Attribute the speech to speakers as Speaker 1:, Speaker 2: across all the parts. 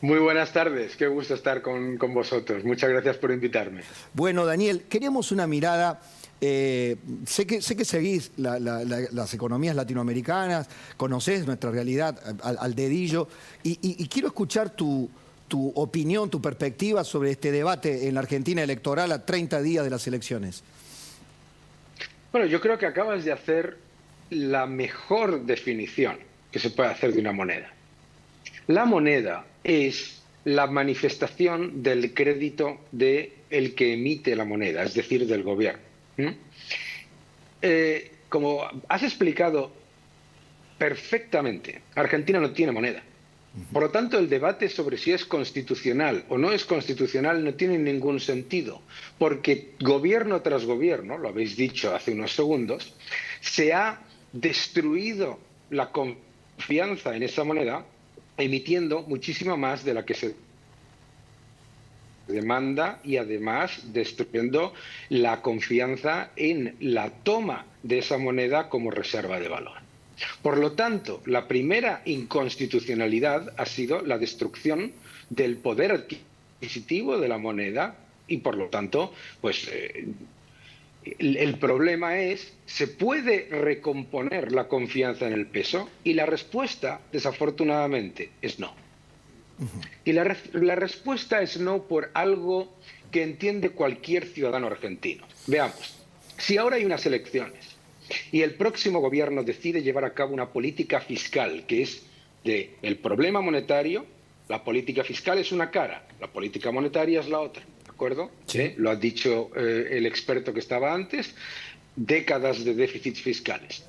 Speaker 1: Muy buenas tardes, qué gusto estar con vosotros. Muchas gracias por invitarme.
Speaker 2: Bueno, Daniel, queríamos una mirada. Sé que seguís las economías latinoamericanas, conocés nuestra realidad al dedillo, y quiero escuchar tu opinión, tu perspectiva sobre este debate en la Argentina electoral a 30 días de las elecciones.
Speaker 1: Bueno, yo creo que acabas de hacer la mejor definición que se puede hacer de una moneda. La moneda es la manifestación del crédito del que emite la moneda, es decir, del gobierno. Como has explicado perfectamente, Argentina no tiene moneda. Por lo tanto, el debate sobre si es constitucional o no es constitucional no tiene ningún sentido, porque gobierno tras gobierno, lo habéis dicho hace unos segundos, se ha destruido la confianza en esa moneda, emitiendo muchísimo más de la que se demanda y además destruyendo la confianza en la toma de esa moneda como reserva de valor. Por lo tanto, la primera inconstitucionalidad ha sido la destrucción del poder adquisitivo de la moneda y, por lo tanto, pues el problema es, ¿se puede recomponer la confianza en el peso? Y la respuesta, desafortunadamente, es no. Y la respuesta es no por algo que entiende cualquier ciudadano argentino. Veamos, si ahora hay unas elecciones y el próximo gobierno decide llevar a cabo una política fiscal que es del problema monetario, la política fiscal es una cara, la política monetaria es la otra, ¿de acuerdo?
Speaker 2: Sí.
Speaker 1: Lo ha dicho el experto que estaba antes, décadas de déficits fiscales.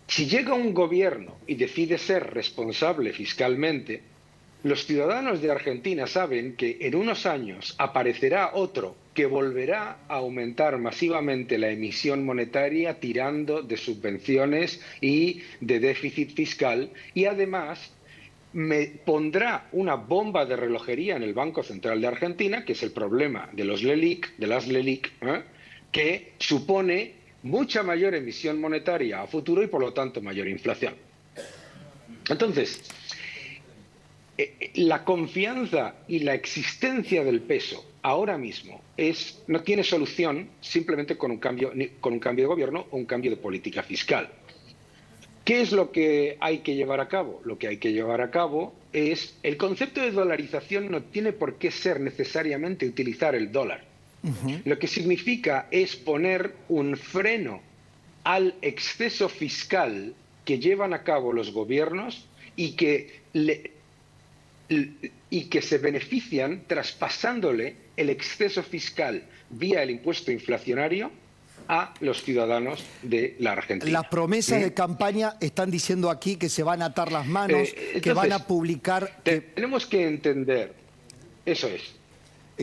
Speaker 1: Si llega un gobierno y decide ser responsable fiscalmente, los ciudadanos de Argentina saben que en unos años aparecerá otro que volverá a aumentar masivamente la emisión monetaria tirando de subvenciones y de déficit fiscal y además pondrá una bomba de relojería en el Banco Central de Argentina, que es el problema de las LELIQ, que supone mucha mayor emisión monetaria a futuro y por lo tanto mayor inflación. Entonces, la confianza y la existencia del peso ahora mismo no tiene solución simplemente con un cambio de gobierno o un cambio de política fiscal. ¿Qué es lo que hay que llevar a cabo? Lo que hay que llevar a cabo es el concepto de dolarización no tiene por qué ser necesariamente utilizar el dólar. Lo que significa es poner un freno al exceso fiscal que llevan a cabo los gobiernos y que se benefician traspasándole el exceso fiscal vía el impuesto inflacionario a los ciudadanos de la Argentina.
Speaker 2: Las promesas de campaña están diciendo aquí que se van a atar las manos,
Speaker 1: Entonces,
Speaker 2: que van a publicar...
Speaker 1: tenemos que entender, eso es.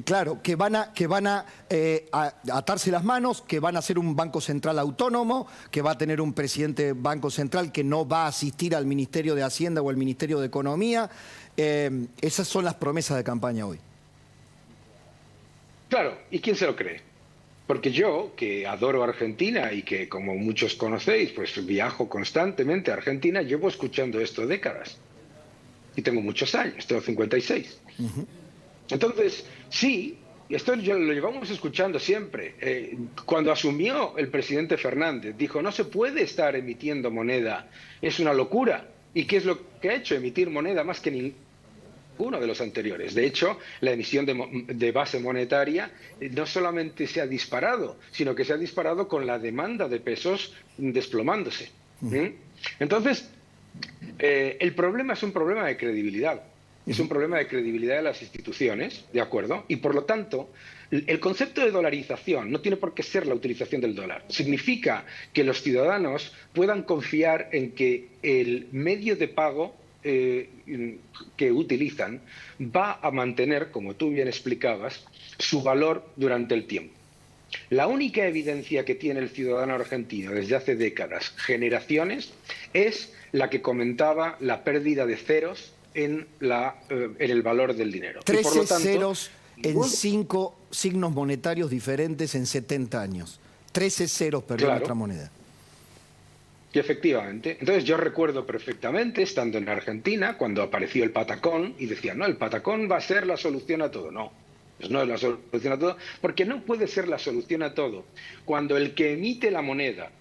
Speaker 2: Claro, que van a atarse las manos, que van a ser un Banco Central autónomo, que va a tener un presidente Banco Central que no va a asistir al Ministerio de Hacienda o al Ministerio de Economía. Esas son las promesas de campaña hoy.
Speaker 1: Claro, ¿y quién se lo cree? Porque yo, que adoro Argentina y que, como muchos conocéis, pues viajo constantemente a Argentina, llevo escuchando esto décadas. Y tengo muchos años, tengo 56. Entonces, sí, esto ya lo llevamos escuchando siempre. Cuando asumió el presidente Fernández, dijo, no se puede estar emitiendo moneda, es una locura. ¿Y qué es lo que ha hecho? Emitir moneda más que ninguno de los anteriores. De hecho, la emisión de base monetaria no solamente se ha disparado, sino que se ha disparado con la demanda de pesos desplomándose. Entonces, el problema es un problema de credibilidad. Es un problema de credibilidad de las instituciones, ¿de acuerdo? Y por lo tanto, el concepto de dolarización no tiene por qué ser la utilización del dólar. Significa que los ciudadanos puedan confiar en que el medio de pago que utilizan va a mantener, como tú bien explicabas, su valor durante el tiempo. La única evidencia que tiene el ciudadano argentino desde hace décadas, generaciones, es la que comentaba la pérdida de ceros en el valor del dinero.
Speaker 2: 13
Speaker 1: y por lo tanto,
Speaker 2: ceros en 5 signos monetarios diferentes en 70 años. 13 ceros perdió nuestra moneda.
Speaker 1: Y efectivamente. Entonces yo recuerdo perfectamente, estando en Argentina, cuando apareció el patacón, y decían, no, el patacón va a ser la solución a todo. No, pues no es la solución a todo, porque no puede ser la solución a todo cuando el que emite la moneda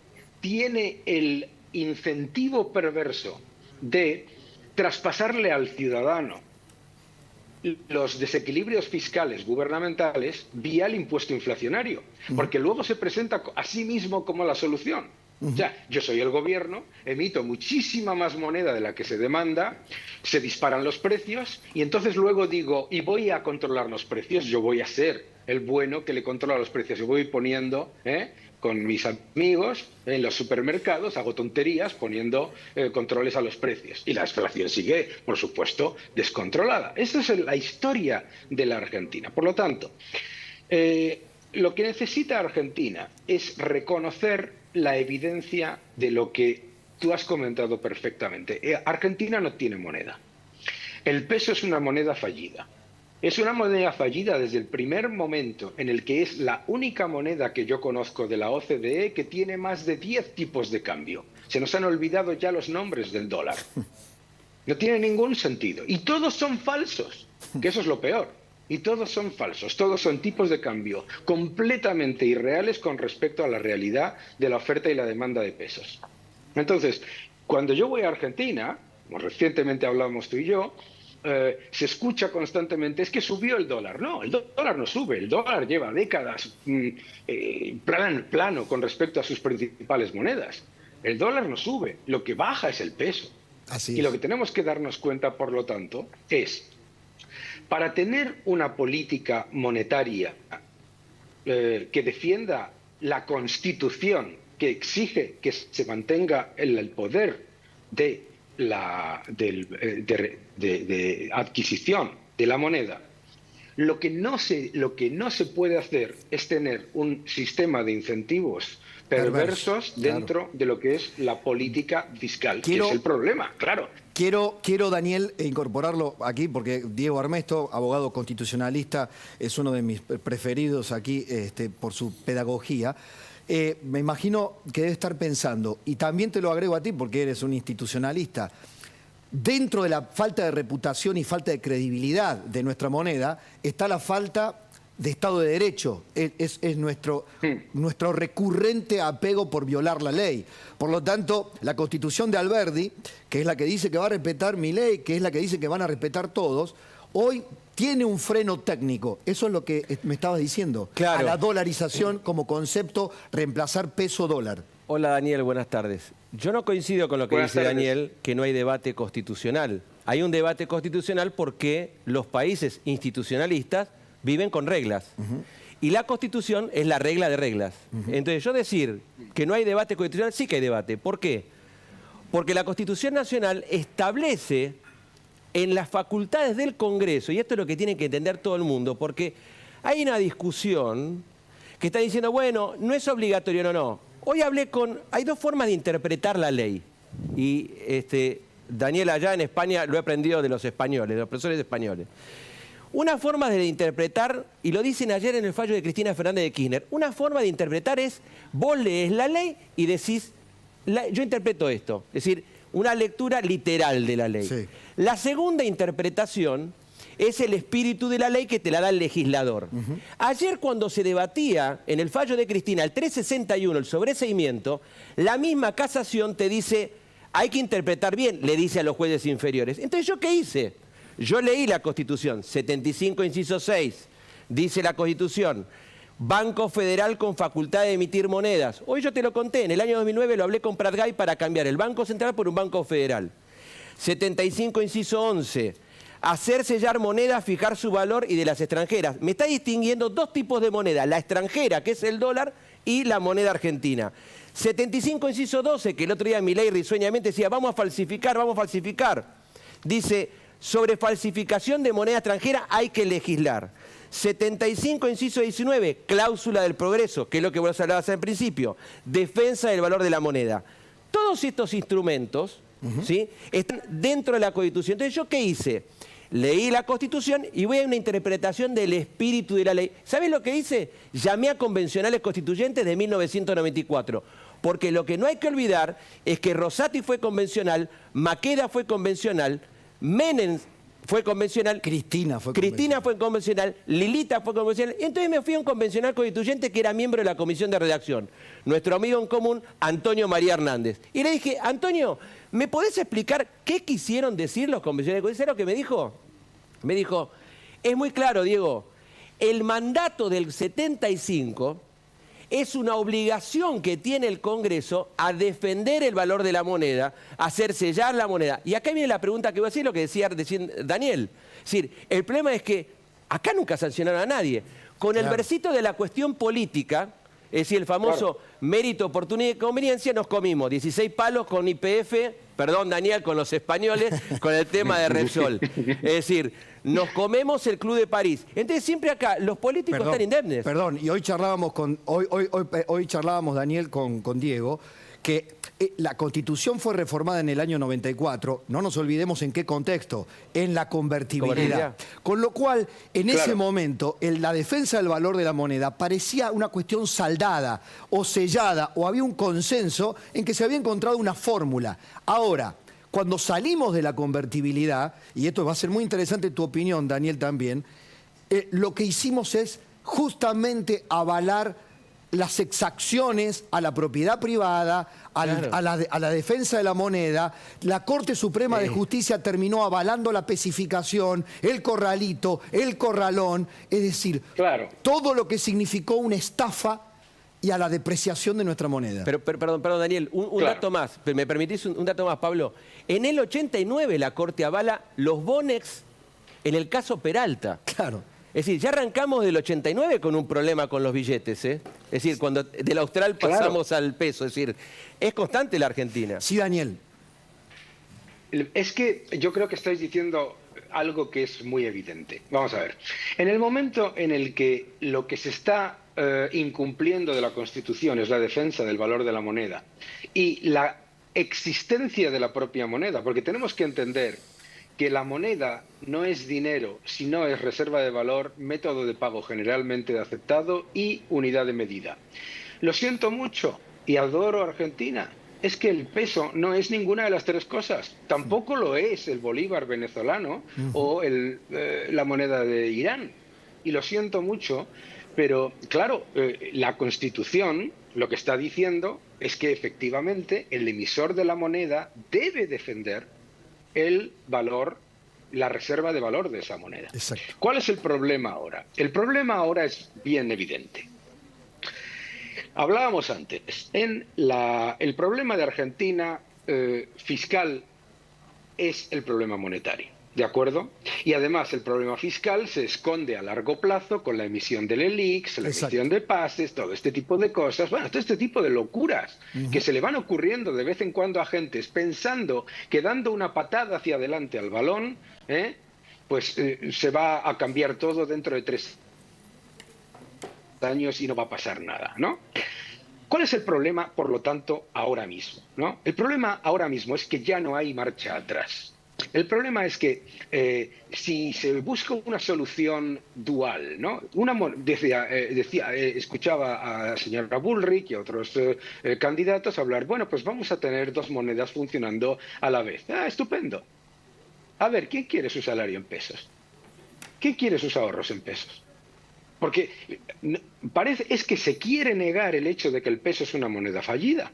Speaker 1: tiene el incentivo perverso de traspasarle al ciudadano los desequilibrios fiscales gubernamentales vía el impuesto inflacionario, porque luego se presenta a sí mismo como la solución. O sea, yo soy el gobierno, emito muchísima más moneda de la que se demanda, se disparan los precios y entonces luego digo, y voy a controlar los precios, yo voy a ser el bueno que le controla los precios, yo voy poniendo con mis amigos en los supermercados, hago tonterías poniendo controles a los precios. Y la inflación sigue, por supuesto, descontrolada. Esa es la historia de la Argentina. Por lo tanto, lo que necesita Argentina es reconocer la evidencia de lo que tú has comentado perfectamente. Argentina no tiene moneda. El peso es una moneda fallida. Es una moneda fallida desde el primer momento en el que es la única moneda que yo conozco de la OCDE que tiene más de 10 tipos de cambio. Se nos han olvidado ya los nombres del dólar. No tiene ningún sentido. Y todos son falsos, que eso es lo peor. Y todos son falsos, todos son tipos de cambio completamente irreales con respecto a la realidad de la oferta y la demanda de pesos. Entonces, cuando yo voy a Argentina, como recientemente hablamos tú y yo, se escucha constantemente, es que subió el dólar. No, el dólar no sube, el dólar lleva décadas plano con respecto a sus principales monedas. El dólar no sube, lo que baja es el peso.
Speaker 2: Así es.
Speaker 1: Y lo que tenemos que darnos cuenta, por lo tanto, es, para tener una política monetaria que defienda la Constitución, que exige que se mantenga el poder de adquisición de la moneda, lo que no se puede hacer es tener un sistema de incentivos perversos dentro de lo que es la política fiscal, que es el problema, claro.
Speaker 2: Quiero, Daniel, incorporarlo aquí, porque Diego Armesto, abogado constitucionalista, es uno de mis preferidos aquí por su pedagogía. Me imagino que debe estar pensando, y también te lo agrego a ti porque eres un institucionalista, dentro de la falta de reputación y falta de credibilidad de nuestra moneda está la falta de Estado de Derecho. Es nuestro recurrente apego por violar la ley. Por lo tanto, la Constitución de Alberdi, que es la que dice que va a respetar mi ley, que es la que dice que van a respetar todos, hoy tiene un freno técnico. Eso es lo que me estabas diciendo.
Speaker 3: Claro.
Speaker 2: A la dolarización como concepto, reemplazar peso-dólar.
Speaker 3: Hola Daniel, buenas tardes. Yo no coincido con lo que dice Daniel, que no hay debate constitucional. Hay un debate constitucional porque los países institucionalistas viven con reglas. Y la Constitución es la regla de reglas. Entonces yo decir que no hay debate constitucional, sí que hay debate. ¿Por qué? Porque la Constitución Nacional establece en las facultades del Congreso, y esto es lo que tiene que entender todo el mundo, porque hay una discusión que está diciendo, bueno, no es obligatorio, no. Hoy hay dos formas de interpretar la ley. Y Daniel, allá en España lo he aprendido de los españoles, de los profesores españoles. Una forma de interpretar, y lo dicen ayer en el fallo de Cristina Fernández de Kirchner, una forma de interpretar es, vos lees la ley y decís, yo interpreto esto. Es decir, una lectura literal de la ley.
Speaker 2: Sí.
Speaker 3: La segunda interpretación es el espíritu de la ley que te la da el legislador. Ayer cuando se debatía en el fallo de Cristina, el 361, el sobreseimiento, la misma casación te dice, hay que interpretar bien, le dice a los jueces inferiores. Entonces, ¿yo qué hice? Yo leí la Constitución, 75 inciso 6, dice la Constitución, Banco Federal con facultad de emitir monedas. Hoy yo te lo conté, en el año 2009 lo hablé con Prat Gay para cambiar el Banco Central por un Banco Federal. 75 inciso 11, hacer sellar moneda, fijar su valor y de las extranjeras. Me está distinguiendo dos tipos de moneda, la extranjera, que es el dólar, y la moneda argentina. 75 inciso 12, que el otro día Milei risueñamente decía, vamos a falsificar. Dice, sobre falsificación de moneda extranjera hay que legislar. 75 inciso 19, cláusula del progreso, que es lo que vos hablabas al principio, defensa del valor de la moneda. Todos estos instrumentos ¿sí? están dentro de la Constitución. Entonces, ¿yo qué hice? Leí la Constitución y voy a una interpretación del espíritu de la ley. ¿Sabés lo que hice? Llamé a convencionales constituyentes de 1994. Porque lo que no hay que olvidar es que Rosati fue convencional, Maqueda fue convencional, Menem fue convencional,
Speaker 2: Cristina fue
Speaker 3: convencional, Lilita fue convencional. Entonces me fui a un convencional constituyente que era miembro de la comisión de redacción, nuestro amigo en común, Antonio María Hernández. Y le dije, Antonio, ¿me podés explicar qué quisieron decir los convencionales constituyentes? ¿Sabes lo que me dijo? Me dijo, es muy claro, Diego, el mandato del 75 es una obligación que tiene el Congreso a defender el valor de la moneda, a hacer sellar la moneda. Y acá viene la pregunta que voy a decir, lo que decía recién Daniel. Es decir, el problema es que acá nunca sancionaron a nadie. Con el versito de la cuestión política, es decir, el famoso mérito, oportunidad y conveniencia, nos comimos 16 palos con YPF, perdón Daniel, con los españoles, con el tema de Repsol. Es decir, nos comemos el Club de París. Entonces siempre acá los políticos están indemnes.
Speaker 2: Perdón, y hoy charlábamos, hoy charlábamos Daniel, con Diego, que la Constitución fue reformada en el año 94, no nos olvidemos en qué contexto, en la convertibilidad. Con lo cual, en ese momento, la defensa del valor de la moneda parecía una cuestión saldada o sellada, o había un consenso en que se había encontrado una fórmula. Ahora, cuando salimos de la convertibilidad, y esto va a ser muy interesante tu opinión, Daniel, también, lo que hicimos es justamente avalar las exacciones a la propiedad privada, a la defensa de la moneda. La Corte Suprema de Justicia terminó avalando la especificación, el corralito, el corralón, es decir, todo lo que significó una estafa y a la depreciación de nuestra moneda.
Speaker 3: Pero perdón, Daniel, un dato más. ¿Me permitís un dato más, Pablo? En el 89 la Corte avala los bonex en el caso Peralta.
Speaker 2: Claro.
Speaker 3: Es decir, ya arrancamos del 89 con un problema con los billetes, ¿eh? Es decir, cuando del austral pasamos al peso. Es decir, es constante la Argentina.
Speaker 2: Sí, Daniel.
Speaker 1: Es que yo creo que estáis diciendo algo que es muy evidente. Vamos a ver. En el momento en el que lo que se está incumpliendo de la Constitución es la defensa del valor de la moneda y la existencia de la propia moneda, porque tenemos que entender que la moneda no es dinero, sino es reserva de valor, método de pago generalmente aceptado y unidad de medida. Lo siento mucho y adoro Argentina. Es que el peso no es ninguna de las tres cosas. Tampoco lo es el bolívar venezolano o la moneda de Irán. Y lo siento mucho, pero claro, la Constitución lo que está diciendo es que efectivamente el emisor de la moneda debe defender el valor, la reserva de valor de esa moneda.
Speaker 2: Exacto.
Speaker 1: ¿Cuál es el problema ahora? El problema ahora es bien evidente. Hablábamos antes, el problema de Argentina fiscal es el problema monetario, ¿de acuerdo? Y además el problema fiscal se esconde a largo plazo con la emisión del ELIX, la emisión de pases, todo este tipo de cosas, bueno, todo este tipo de locuras que se le van ocurriendo de vez en cuando a gentes pensando que dando una patada hacia adelante al balón, pues se va a cambiar todo dentro de 3 años y no va a pasar nada, ¿no? ¿Cuál es el problema, por lo tanto, ahora mismo, ¿no? El problema ahora mismo es que ya no hay marcha atrás. El problema es que si se busca una solución dual, ¿no? Escuchaba a la señora Bullrich y a otros candidatos hablar, bueno, pues vamos a tener dos monedas funcionando a la vez. Ah, estupendo. A ver, ¿quién quiere su salario en pesos? ¿Quién quiere sus ahorros en pesos? Porque es que se quiere negar el hecho de que el peso es una moneda fallida.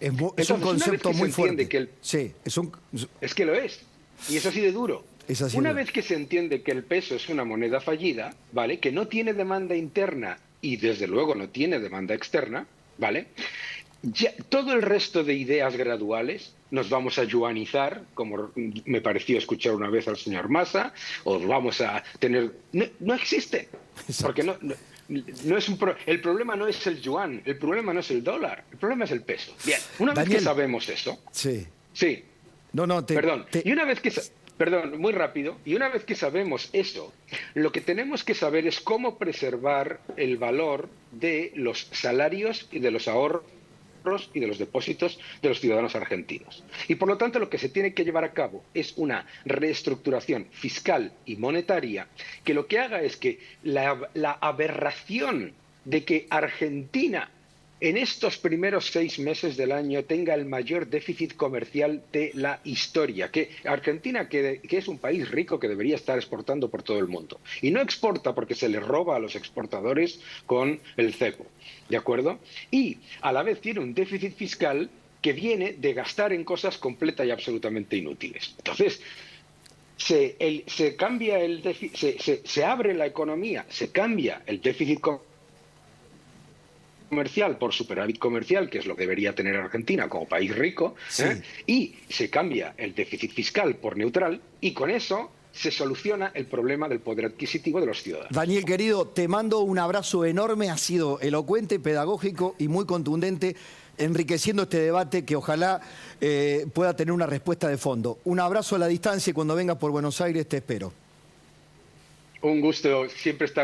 Speaker 2: Es un concepto muy fuerte.
Speaker 1: Es que lo es. Y es así de duro. Una vez que se entiende que el peso es una moneda fallida, ¿vale? Que no tiene demanda interna y desde luego no tiene demanda externa, ¿vale? Ya, todo el resto de ideas graduales nos vamos a yuanizar, como me pareció escuchar una vez al señor Massa, o vamos a tener... No existe, porque no es el problema no es el yuan, el problema no es el dólar, el problema es el peso. Bien, una vez que sabemos eso...
Speaker 2: Sí.
Speaker 1: Sí. Perdón. Y una vez que... Perdón, muy rápido. Y una vez que sabemos eso, lo que tenemos que saber es cómo preservar el valor de los salarios y de los ahorros y de los depósitos de los ciudadanos argentinos. Y por lo tanto lo que se tiene que llevar a cabo es una reestructuración fiscal y monetaria que lo que haga es que la aberración de que Argentina en estos primeros 6 meses del año tenga el mayor déficit comercial de la historia. Que Argentina, que es un país rico que debería estar exportando por todo el mundo. Y no exporta porque se le roba a los exportadores con el cepo. ¿De acuerdo? Y a la vez tiene un déficit fiscal que viene de gastar en cosas completa y absolutamente inútiles. Entonces, se cambia el se abre la economía, se cambia el déficit comercial por superávit comercial, que es lo que debería tener Argentina como país rico,
Speaker 2: Sí.
Speaker 1: y se cambia el déficit fiscal por neutral, y con eso se soluciona el problema del poder adquisitivo de los ciudadanos.
Speaker 2: Daniel, querido, te mando un abrazo enorme, ha sido elocuente, pedagógico y muy contundente, enriqueciendo este debate que ojalá pueda tener una respuesta de fondo. Un abrazo a la distancia y cuando vengas por Buenos Aires te espero.
Speaker 1: Un gusto siempre estar